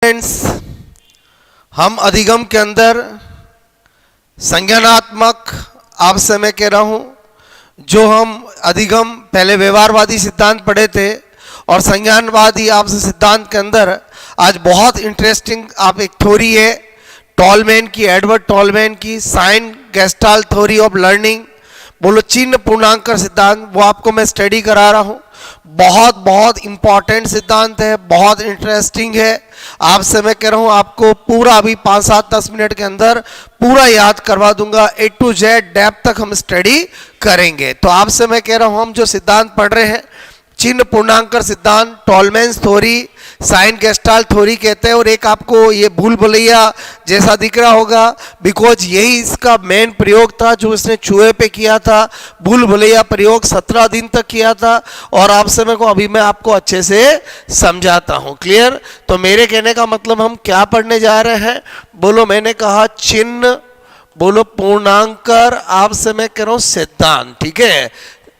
Students, हम अधिगम के अंदर संज्ञानात्मक आपसे मैं कह रहा हूं, जो हम अधिगम पहले व्यवहारवादी सिद्धांत पढ़े थे और संज्ञानवादी आपसे सिद्धांत के अंदर आज बहुत इंटरेस्टिंग आप एक थ्योरी है टॉलमैन की, एडवर्ड टॉलमैन की sign gestalt theory of learning, बोलो चिन्ह पूर्णांक सिद्धांत, वो आपको मैं स्टडी करा रहा हूं। बहुत बहुत इंपॉर्टेंट सिद्धांत है, बहुत इंटरेस्टिंग है। आपसे मैं कह रहा हूं आपको पूरा अभी 5-7-10 मिनट के अंदर पूरा याद करवा दूंगा, A to Z डेप्थ तक हम स्टडी करेंगे। तो आपसे मैं कह रहा हूं हम जो सिद्धांत पढ़ रहे हैं चिन्ह पूर्णांक सिद्धांत, Tolman theory, sign gestalt theory कहते हैं। और एक आपको ये भूल भुलैया जैसा दिख रहा होगा बिकॉज यही इसका मेन प्रयोग था जो इसने चूहे पे किया था। भूल भुलैया प्रयोग 17 दिन तक किया था और आप समय को अभी मैं आपको अच्छे से समझाता हूं। क्लियर? तो मेरे कहने का मतलब हम क्या पढ़ने जा रहे हैं, बोलो मैंने कहा चिन्ह, बोलो पूर्णांकर, आपसे मैं कह रहा हूं सिद्धांत। ठीक है,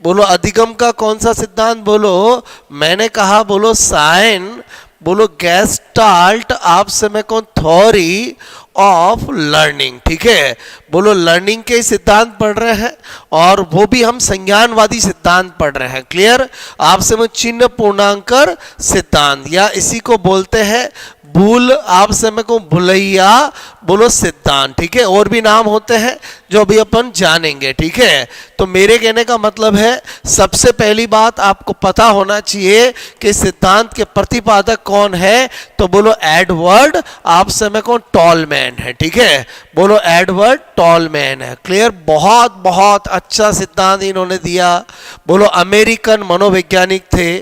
बोलो अधिगम का कौन सा सिद्धांत, बोलो मैंने कहा बोलो साइन, बोलो गेस्टाल्ट, आपसे मैं कौन थ्योरी ऑफ लर्निंग। ठीक है, बोलो लर्निंग के सिद्धांत पढ़ रहे हैं और वो भी हम संज्ञानवादी सिद्धांत पढ़ रहे हैं। क्लियर? आपसे मैं चिन्ह पूर्णांकर सिद्धांत या इसी को बोलते हैं भूल, आपसे मैं को भुलैया बोलो सिद्धांत। ठीक है, और भी नाम होते हैं जो अभी अपन जानेंगे। ठीक है, तो मेरे कहने का मतलब है सबसे पहली बात आपको पता होना चाहिए कि सिद्धांत के प्रतिपादक कौन है, तो बोलो एडवर्ड आपसे मैं को टॉलमैन है। ठीक है, बोलो एडवर्ड टॉलमैन है। क्लियर? बहुत बहुत अच्छा सिद्धांत इन्होंने दिया। बोलो अमेरिकन मनोवैज्ञानिक थे,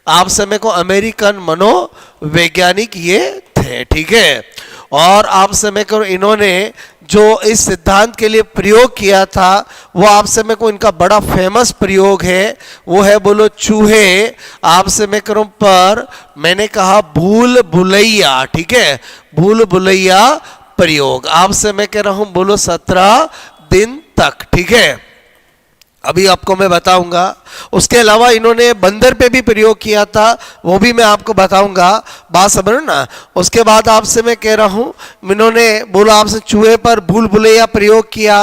आप समय को अमेरिकन मनोवैज्ञानिक ये थे। ठीक है, और आप समय को इन्होंने जो इस सिद्धांत के लिए प्रयोग किया था वो आप समय को इनका बड़ा फेमस प्रयोग है, वो है बोलो चूहे आपसे मैं करूं पर मैंने कहा भूल भुलैया। ठीक है, भूल भुलैया प्रयोग आपसे मैं कह रहा हूं बोलो 17 दिन तक। ठीक है, अभी आपको मैं बताऊंगा। उसके अलावा इन्होंने बंदर पे भी प्रयोग किया था, वो भी मैं आपको बताऊंगा, बात समझो ना। उसके बाद आपसे मैं कह रहा हूं इन्होंने बोला आपसे चूहे पर भूल भुलैया प्रयोग किया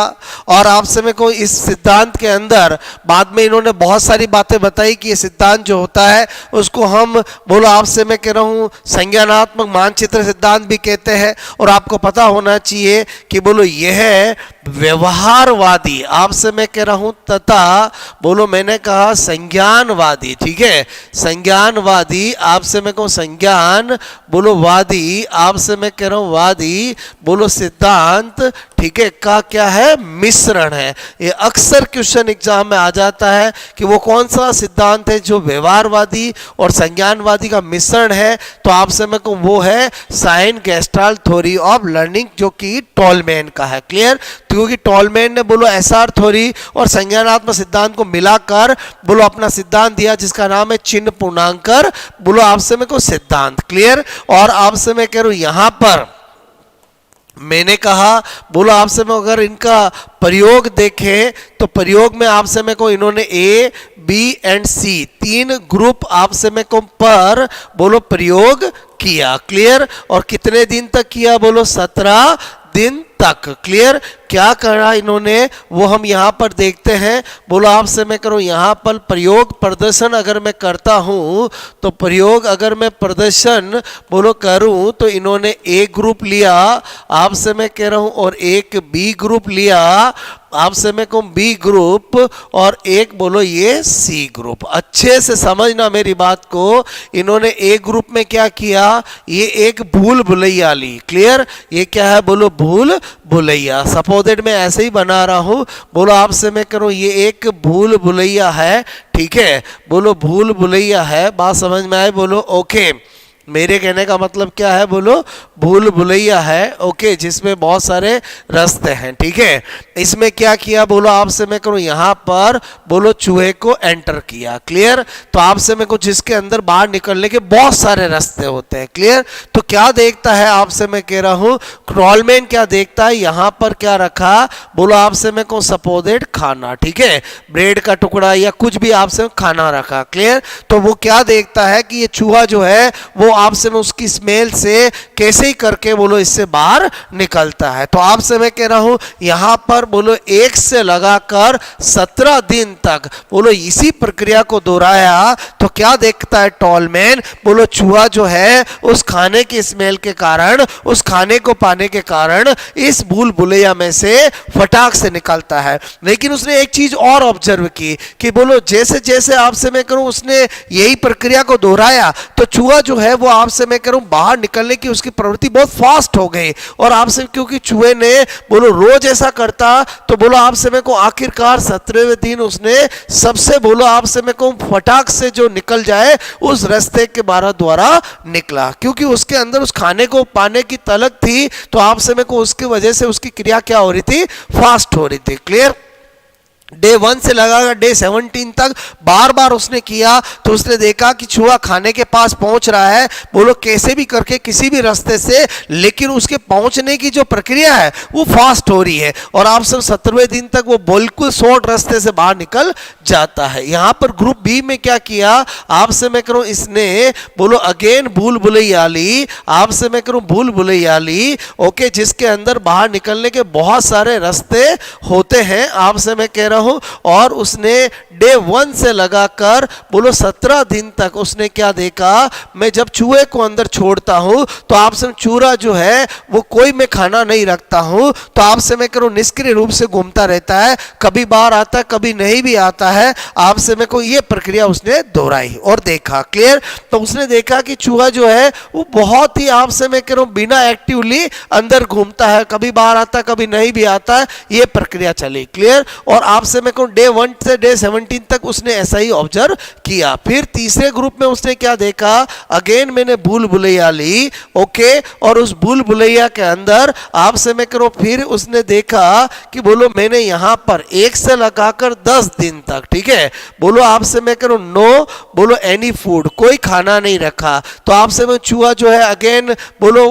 और आपसे मैं को इस सिद्धांत के अंदर बाद में इन्होंने बहुत सारी बातें बताई कि ये सिद्धांत जो होता है उसको हम बोलो आपसे मैं कह रहा हूं संज्ञानात्मक मानचित्र सिद्धांत भी कहते हैं। और आपको पता होना चाहिए कि बोलो यह है व्यवहारवादी आपसे मैं कह रहा हूं तथा बोलो मैंने कहा संज्ञानवादी। ठीक है, संज्ञानवादी आपसे मैं कहूं संज्ञान बोलो वादी आपसे मैं कह रहा हूं वादी बोलो सिद्धांत। ठीक है, का क्या है मिश्रण है। ये अक्सर क्वेश्चन एग्जाम में आ जाता है कि वो कौन सा सिद्धांत है जो व्यवहारवादी और संज्ञानवादी का मिश्रण है, तो आपसे मैं कहूं वो है sign gestalt theory of learning जो कि टॉलमैन का है। क्लियर? क्योंकि टॉलमैन ने बोलो एसआर थ्योरी और संज्ञानात्मक सिद्धांत को मिलाकर बोलो अपना सिद्धांत दिया जिसका नाम है चिन्ह पूर्णांकर बोलो आपसे मैं को सिद्धांत। क्लियर? और आपसे मैं कह रहा हूं यहां पर मैंने कहा बोलो आपसे में अगर इनका प्रयोग देखें तो प्रयोग में आपसे में को इन्होंने A, B and C 3 group आपसे में को पर बोलो प्रयोग किया। क्लियर? और कितने दिन तक किया, बोलो 17 दिन तक। क्लियर? क्या करा इन्होंने वो हम यहां पर देखते हैं। बोलो आपसे मैं करूं यहां पर प्रयोग प्रदर्शन अगर मैं करता हूं तो प्रयोग अगर मैं प्रदर्शन बोलो करूं तो इन्होंने A ग्रुप लिया आपसे मैं कह रहा हूं और एक B ग्रुप लिया आपसे मैं कहूं B ग्रुप और एक बोलो ये C ग्रुप। अच्छे से समझना मेरी बात को। इन्होंने A ग्रुप में क्या किया, ये एक भूल भुलैया ली। क्लियर? ये क्या है बोलो भूल भुलैया। सपोजेड मैं ऐसे ही बना रहा हूं, बोलो आपसे मैं करूं ये एक भूल भुलैया है। ठीक है, बोलो भूल भुलैया है, बात समझ में आए, बोलो ओके। मेरे कहने का मतलब क्या है, बोलो भूल भुलैया है। ओके, जिसमें बहुत सारे रास्ते हैं। ठीक है, इसमें क्या किया, बोलो आपसे मैं करूं यहां पर बोलो चूहे को एंटर किया। क्लियर? तो आपसे मैं कुछ जिसके अंदर बाहर निकलने के बहुत सारे रास्ते होते हैं। क्लियर? तो क्या देखता है आपसे मैं कह रहा हूं टॉलमैन क्या देखता है, यहां पर क्या रखा, बोलो आपसे मैं कहूं सपोजेड खाना। ठीक है, ब्रेड का टुकड़ा या कुछ भी आपसे खाना रखा। क्लियर? तो वो क्या देखता है कि ये चूहा जो है वो आपसे मैं उसकी स्मेल से कैसे ही करके बोलो इससे बाहर निकलता है। तो आपसे मैं कह रहा हूं यहां पर बोलो 1 से लगाकर 17 दिन तक बोलो इसी प्रक्रिया को दोहराया तो क्या देखता है टॉलमैन, बोलो चूहा जो है उस खाने की स्मेल के कारण, उस खाने को पाने के कारण इस भूल भुलैया में से फटाक से निकलता है। लेकिन उसने एक चीज और ऑब्जर्व की कि बोलो जैसे जैसे आपसे मैं करूं उसने यही प्रक्रिया को दोहराया तो चूहा जो है वो आपसे मैं करूं बाहर निकलने की उसकी प्रवृत्ति बहुत फास्ट हो गई। और आपसे क्योंकि चूहे ने बोलो रोज ऐसा करता तो बोलो आपसे मैं को आखिरकार 17वें दिन उसने सबसे बोलो आपसे मैं को फटाक से जो निकल जाए उस रास्ते के द्वारा निकला, क्योंकि उसके अंदर उस खाने को पाने की तलब थी। तो आपसे मैं को उसकी वजह से उसकी क्रिया क्या हो रही थी, फास्ट हो रही थी। क्लियर? डे 1 से लगाकर डे 17 तक बार बार उसने किया तो उसने देखा कि चूहा खाने के पास पहुंच रहा है बोलो कैसे भी करके किसी भी रास्ते से, लेकिन उसके पहुंचने की जो प्रक्रिया है वो फास्ट हो रही है और आप सब 17वें दिन तक वो बिल्कुल शॉर्ट रास्ते से बाहर निकल जाता है। यहां पर ग्रुप बी में क्या किया, आपसे मैं करूं इसने बोलो अगेन भूल भुलैया ली, आपसे मैं करूं भूल भुलैया ली, ओके, जिसके अंदर बाहर निकलने के बहुत सारे रास्ते होते हैं, आपसे मैं कह रहा हूं। और उसने डे 1 से लगाकर बोलो 17 दिन तक उसने क्या देखा, मैं जब चूहे को अंदर छोड़ता हूं तो आपसे चूरा जो है वो कोई मैं खाना नहीं रखता हूं तो आपसे मैं करूं निष्क्रिय रूप से घूमता रहता है, कभी बाहर आता है कभी नहीं भी आता है। आपसे मैं को ये प्रक्रिया उसने दोहराई और देखा। क्लियर? तो उसने देखा कि चूहा जो है वो बहुत ही आपसे मैं कह रहा हूं बिना एक्टिवली अंदर घूमता है, कभी बाहर आता है कभी नहीं भी आता है, ये प्रक्रिया चली। क्लियर? और आपसे मैं कहूं डे 1 से डे 17 तक उसने ऐसा ही ऑब्जर्व किया। फिर तीसरे ग्रुप में उसने क्या देखा, अगेन मैंने भूल भुलैया ली, ओके, और उस भूल भुलैया के अंदर आपसे मैं करूं फिर उसने देखा कि बोलो मैंने यहां पर 1 से लगाकर 10 दिन तक, ठीक है, बोलो आपसे मैं करूं नो बोलो एनी फूड, कोई खाना नहीं रखा। तो आपसे मैं चूहा जो है अगेन बोलो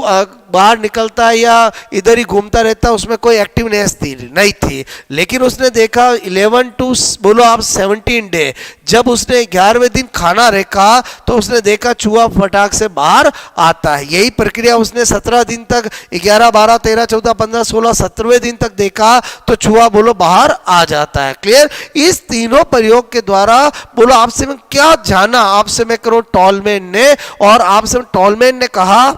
बाहर निकलता है या इधर ही घूमता रहता, उसमें कोई एक्टिवनेस नहीं थी। लेकिन उसने देखा 11 टू बोलो आप 17 डे, जब उसने 11वें दिन खाना रखा तो उसने देखा चूहा फटाक से बाहर आता है। यही प्रक्रिया उसने 17 दिन तक 11, 12, 13, 14, 15, 16, 17वें दिन तक देखा तो चूहा बोलो बाहर आ जाता है। क्लियर? इस तीनों प्रयोग के द्वारा बोलो आपसे मैं क्या जाना, आपसे मैं करूं टॉलमैन ने, और आपसे टॉलमैन ने कहा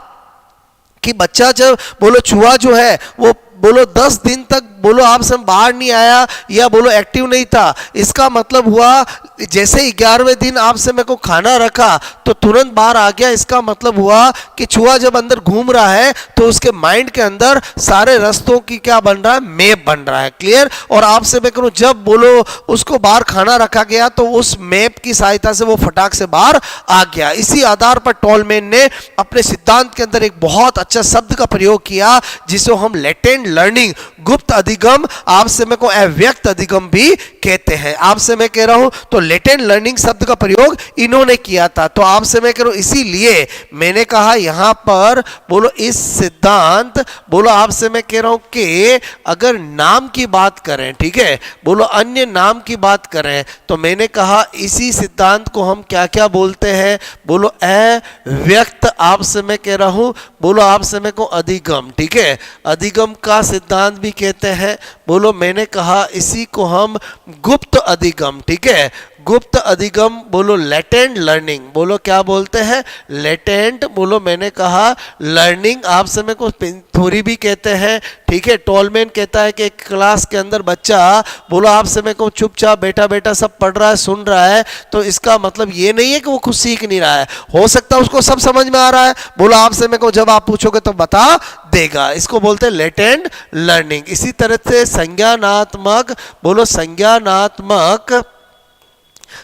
कि बच्चा जब बोलो चूहा जो है वो बोलो 10 दिन तक बोलो आपसे बाहर नहीं आया या बोलो एक्टिव नहीं था, इसका मतलब हुआ जैसे 11वें दिन आपसे मेरे को खाना रखा तो तुरंत बाहर आ गया। इसका मतलब हुआ कि चूहा जब अंदर घूम रहा है तो उसके माइंड के अंदर सारे रास्तों की क्या बन रहा है, मैप बन रहा है। क्लियर? और आपसे मैं करूं जब बोलो उसको बाहर खाना रखा गया तो उस मैप की सहायता से वो फटाक से बाहर आ गया। इसी आधार पर टॉलमैन ने अपने सिद्धांत के अंदर एक बहुत अच्छा शब्द का प्रयोग किया जिसे हम लेटेंट लर्निंग, गुप्त अधिगम, आपसे मैं को अव्यक्त अधिगम भी कहते हैं। आपसे मैं कह रहा हूं तो लेटेंट लर्निंग शब्द का प्रयोग इन्होंने किया था। तो आपसे मैं कह रहा हूं इसीलिए मैंने कहा यहां पर बोलो इस सिद्धांत बोलो आपसे मैं कह रहा हूं कि अगर नाम की बात करें, ठीक है, बोलो अन्य नाम की बात करें तो मैंने कहा इसी सिद्धांत को हम क्या क्या बोलते हैं, बोलो अव्यक्त, आपसे मैं कह रहा हूं बोलो आपसे मैं को अधिगम, ठीक है, अधिगम का सिद्धांत भी कहते हैं। बोलो मैंने कहा इसी को हम गुप्त अधिगम, ठीक है, गुप्त अधिगम बोलो लेटेंट लर्निंग, बोलो क्या बोलते हैं, लेटेंट, बोलो मैंने कहा लर्निंग, आप समय को थ्योरी भी कहते हैं। ठीक है, टॉलमैन कहता है कि एक क्लास के अंदर बच्चा बोलो आप समय को चुपचाप बैठा बैठा सब पढ़ रहा है, सुन रहा है, तो इसका मतलब ये नहीं है कि वो कुछ सीख नहीं रहा है, हो सकता है उसको सब समझ में आ रहा है। बोलो आप समय को जब आप पूछोगे तो बता देगा, इसको बोलते हैं लेटेंट लर्निंग। इसी तरह से संज्ञानात्मक, बोलो संज्ञानात्मक,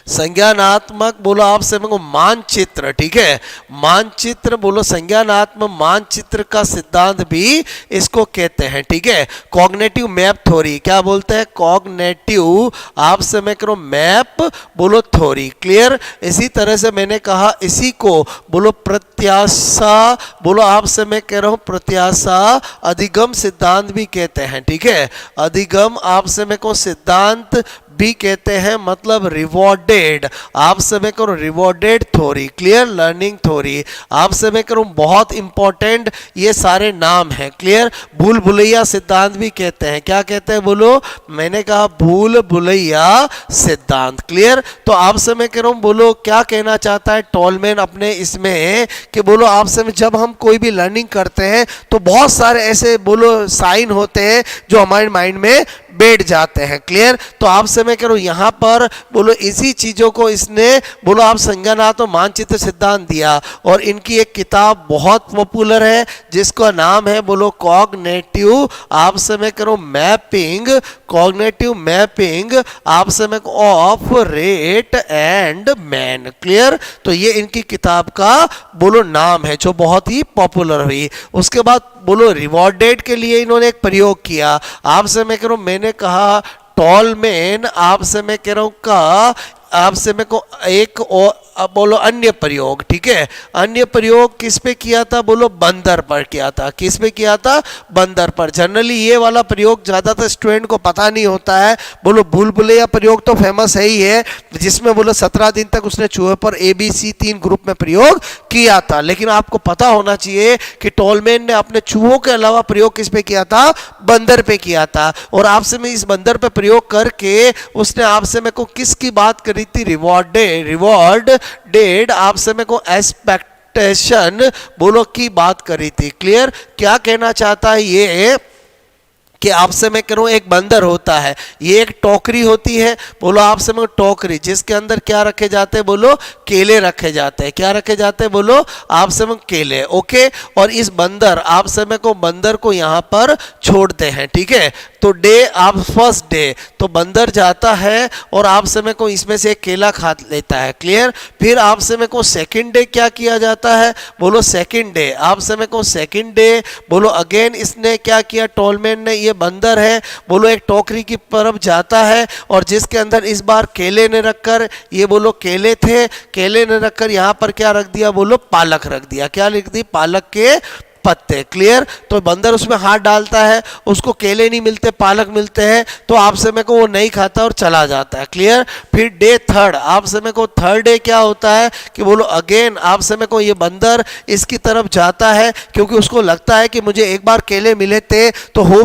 संज्ञानात्मक बोलो आप से मानचित्र, ठीक है, मानचित्र बोलो संज्ञानात्मक मानचित्र का सिद्धांत भी इसको कहते हैं। ठीक है, कॉग्निटिव मैप थ्योरी, क्या बोलते हैं, कॉग्निटिव, आप से मैं करो मैप बोलो थ्योरी। क्लियर? इसी तरह से मैंने कहा इसी को बोलो प्रत्याशा, बोलो आप से मैं कह रहा हूं प्रत्याशा अधिगम सिद्धांत भी कहते हैं। ठीक है, अधिगम आप से मैं को सिद्धांत भी कहते हैं, मतलब रिवॉर्डेड। आप समय करो rewarded theory, clear, learning theory. आप समय करो बहुत इंपॉर्टेंट ये सारे नाम हैं, क्लियर। भूल भुलैया सिद्धांत भी कहते हैं, क्या कहते हैं बोलो, मैंने कहा भूल भुलैया सिद्धांत, क्लियर। तो आप समय करो बोलो क्या कहना चाहता है टॉलमैन अपने इसमें कि बोलो आप समय जब हम कोई भी लर्निंग करते हैं तो बहुत सारे ऐसे बोलो साइन होते हैं जो हमारे माइंड में बैठ जाते हैं, क्लियर। तो आप समय करो यहाँ पर बोलो इसी चीजों को इसने बोलो आप संज्ञानात्मक मानचित्र सिद्धांत दिया, और इनकी एक किताब बहुत पॉपुलर है जिसका नाम है बोलो कॉग्निटिव, आप समय करो मैपिंग, कॉग्निटिव मैपिंग आप समय of rate and man, clear. तो ये इनकी किताब का बोलो नाम है जो बहुत ही पॉपुलर हुई। उसके बाद बोलो रिवॉर्डेड के लिए इन्होंने एक प्रयोग किया, आप समय करो मैंने कहा टॉलमैन आप समय कह रहा हूं का आप समय को एक और बोलो अन्य प्रयोग, ठीक है। अन्य प्रयोग किस पे किया था बोलो बंदर पर किया था, किस पे किया था बंदर पर। जनरली ये वाला प्रयोग ज्यादातर स्टूडेंट को पता नहीं होता है। बोलो भूल भुलैया प्रयोग तो फेमस है ही है, जिसमें बोलो 17 दिन तक उसने चूहे पर ABC 3 ग्रुप में प्रयोग किया था, लेकिन आपको पता होना चाहिए कि टॉलमैन ने अपने चूहों के अलावा प्रयोग किस पे किया था, बंदर पे किया था। और आपसे में इस बंदर पे प्रयोग करके उसने आपसे में को किसकी बात करी थी, रिवॉर्ड डेड आप समय को एक्सपेक्टेशन बोलो की बात करी थी, क्लियर। क्या कहना चाहता है ये कि आपसे मैं करूं एक बंदर होता है, ये एक टोकरी होती है बोलो आपसे मैं टोकरी, जिसके अंदर क्या रखे जाते हैं बोलो केले रखे जाते हैं, क्या रखे जाते हैं बोलो आपसे में केले, ओके। और इस बंदर आपसे में को बंदर को यहाँ पर छोड़ते हैं, ठीक है। तो डे आप फर्स्ट डे तो बंदर जाता है और आप समय को इसमें से एक केला खा लेता है, क्लियर। फिर आप समय को सेकंड डे क्या किया जाता है बोलो सेकंड डे आप समय को सेकंड डे बोलो अगेन इसने क्या किया टॉलमैन ने, ये बंदर है बोलो एक टोकरी की तरफ जाता है और जिसके अंदर इस बार केले ने रखकर, ये बोलो केले थे, केले ने रखकर यहाँ पर क्या रख दिया बोलो पालक रख दिया, क्या लिख दी पालक के पत्ते, क्लियर। तो बंदर उसमें हाथ डालता है, उसको केले नहीं मिलते पालक मिलते हैं, तो आप समय को वो नहीं खाता और चला जाता है, क्लियर। फिर डे थर्ड आप समय को थर्ड डे क्या होता है कि बोलो अगेन आप समय को ये बंदर इसकी तरफ जाता है क्योंकि उसको लगता है कि मुझे एक बार केले मिले थे तो हो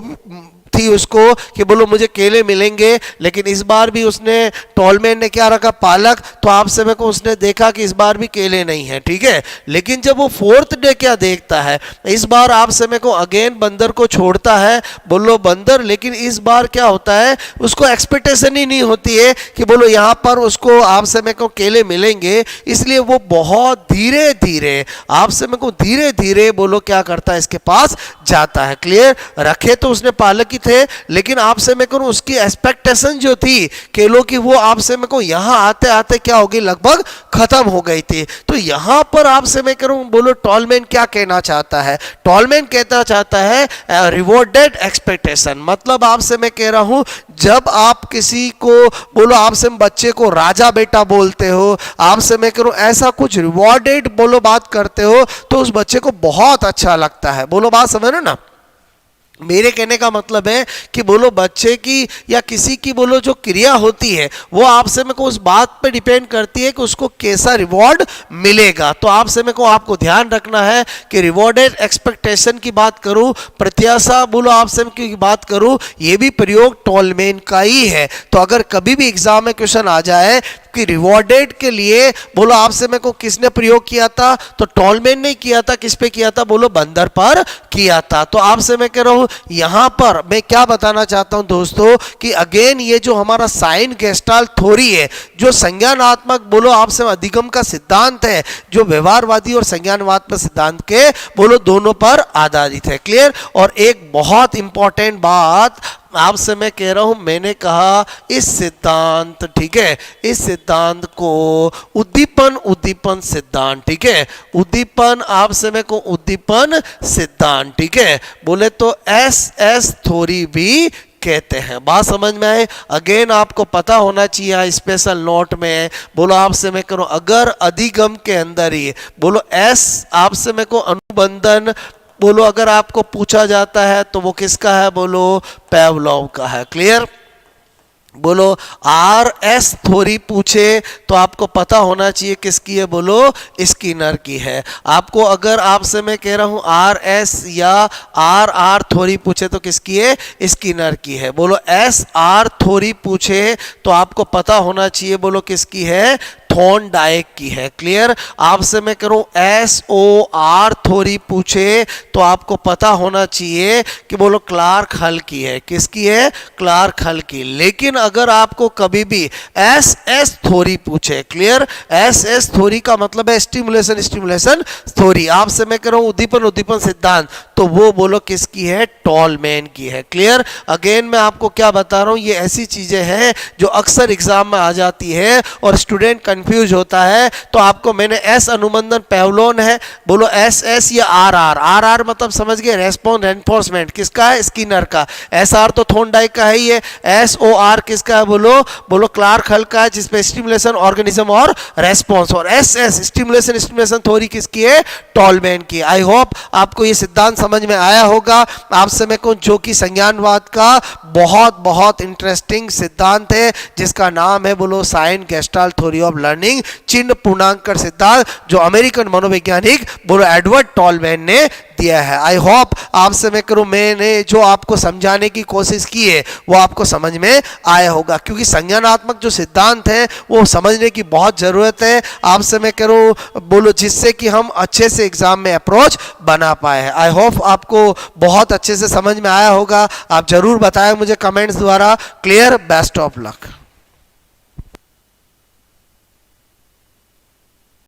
थी उसको कि बोलो मुझे केले मिलेंगे, लेकिन इस बार भी उसने टॉलमैन ने क्या रखा पालक, तो आप समय को उसने देखा कि इस बार भी केले नहीं है, ठीक है। लेकिन जब वो फोर्थ डे क्या देखता है, इस बार आप समय को अगेन बंदर को छोड़ता है बोलो बंदर, लेकिन इस बार क्या होता है उसको एक्सपेक्टेशन ही नहीं होती है कि बोलो यहाँ पर उसको आप समय को केले मिलेंगे, इसलिए वो बहुत धीरे धीरे आप समय को धीरे धीरे बोलो क्या करता है इसके पास जाता है, क्लियर। रखे तो उसने पालक की थे, लेकिन आपसे मैं कहूं उसकी एक्सपेक्टेशन जो थी केलों की वो आपसे मैं कहूं यहां आते आते क्या होगी लगभग खत्म हो गई थी। तो यहां पर आपसे मैं कहूं बोलो टॉलमैन क्या कहना चाहता है, टॉलमैन कहना चाहता है रिवॉर्डेड एक्सपेक्टेशन, मतलब आपसे मैं कह रहा हूं जब आप किसी को बोलो आपसे बच्चे को राजा बेटा बोलते हो, आपसे मैं कहूं ऐसा कुछ रिवॉर्डेड बोलो बात करते हो तो उस बच्चे को बहुत अच्छा लगता है, बोलो बात समझ रहे ना। मेरे कहने का मतलब है कि बोलो बच्चे की या किसी की बोलो जो क्रिया होती है वो आपसे मेरे को उस बात पे डिपेंड करती है कि उसको कैसा रिवॉर्ड मिलेगा। तो आपसे मेरे को आपको ध्यान रखना है कि रिवॉर्डेड एक्सपेक्टेशन की बात करूं, प्रत्याशा बोलो आपसे की बात करूं, ये भी प्रयोग टॉलमैन का ही है। तो अगर कभी भी एग्जाम में क्वेश्चन आ जाए कि रिवॉर्डेड के लिए बोलो आपसे मेरे को किसने प्रयोग किया था, तो टॉलमैन ने किया था, किस पे किया था बोलो बंदर पर किया था। तो आपसे मैं कह रहा हूं यहां पर मैं क्या बताना चाहता हूं दोस्तों कि अगेन ये जो हमारा साइन गेस्टाल्ट थ्योरी है, जो संज्ञानात्मक बोलो आपसे अधिगम का सिद्धांत है, जो व्यवहारवादी और संज्ञानवाद सिद्धांत के बोलो दोनों पर आधारित है, क्लियर। और एक बहुत इंपॉर्टेंट बात आपसे मैं कह रहा हूं, मैंने कहा इस सिद्धांत, ठीक है, इस सिद्धांत को उद्दीपन सिद्धांत, ठीक है, उद्दीपन आपसे मैं को उद्दीपन सिद्धांत, ठीक है, बोले तो SS थ्योरी भी कहते हैं। बात समझ में आए। अगेन आपको पता होना चाहिए स्पेशल नोट में बोलो आपसे मैं करूं अगर अधिगम के अंदर ही बोलो S आपसे मैं को अनुबंधन बोलो अगर आपको पूछा जाता है तो वो किसका है बोलो पेवलोव का है, क्लियर। बोलो आर एस थ्योरी पूछे तो आपको पता होना चाहिए किसकी है, बोलो स्किनर की है। आपको अगर आपसे मैं कह रहा हूं आर एस या आर आर थ्योरी पूछे तो किसकी है, स्किनर की है। बोलो एस आर थ्योरी पूछे तो आपको पता होना चाहिए, बोलो किसकी है, थॉर्नडाइक की है। क्लियर। आपसे मैं करूं एस ओ आर थ्योरी पूछे तो आपको पता होना चाहिए कि बोलो क्लार्क हल की है, किसकी है, क्लार्क हल की। लेकिन अगर आपको कभी भी एस एस थ्योरी पूछे, क्लियर, एस एस थ्योरी का मतलब है स्टिमुलेशन स्टिमुलेशन थ्योरी, आपसे मैं कह रहा हूं उद्दीपन उद्दीपन सिद्धांत, तो वो बोलो किसकी है, टॉलमैन की है। क्लियर। अगेन मैं आपको क्या बता रहा हूं, ये ऐसी चीजें हैं जो अक्सर एग्जाम में आ जाती है और स्टूडेंट कंफ्यूज होता है। तो आपको मैंने एस अनुबंधन पैवलोन है, बोलो एस एस या आर आर, आर आर मतलब समझ गए रेस्पॉन्स रेनफोर्समेंट, किसका है, स्किनर का। एस आर तो थॉर्नडाइक का है ही है। एस ओ आर किसका है, बोलो बोलो क्लार्क हल का है, जिसपे स्टिमुलेशन ऑर्गेनिज्म और रेस्पॉन्स। और S S stimulation stimulation theory किसकी है, टॉलमैन की। आई होप आपको ये सिद्धांत समझ में आया होगा। आपसे मैं कहूं जो कि संज्ञानवाद का बहुत बहुत इंटरेस्टिंग सिद्धांत है, जिसका नाम है बोलो sign gestalt theory of learning, चिन्ह पूर्णांकर सिद्धांत, जो अमेरिकन मनोवैज्ञानिक बोलो एडवर्ड टॉलमैन ने दिया है। आई होप आपसे मैं करूं मैंने जो आपको समझाने की कोशिश की है वो आपको समझ में आया होगा, क्योंकि संज्ञानात्मक जो सिद्धांत है वो समझने की बहुत जरूरत है। आपसे मैं करूं बोलो जिससे कि हम अच्छे से एग्जाम में अप्रोच बना पाए। आई होप आपको बहुत अच्छे से समझ में आया होगा। आप जरूर बताएं मुझे कमेंट्स द्वारा। क्लियर। Best of luck.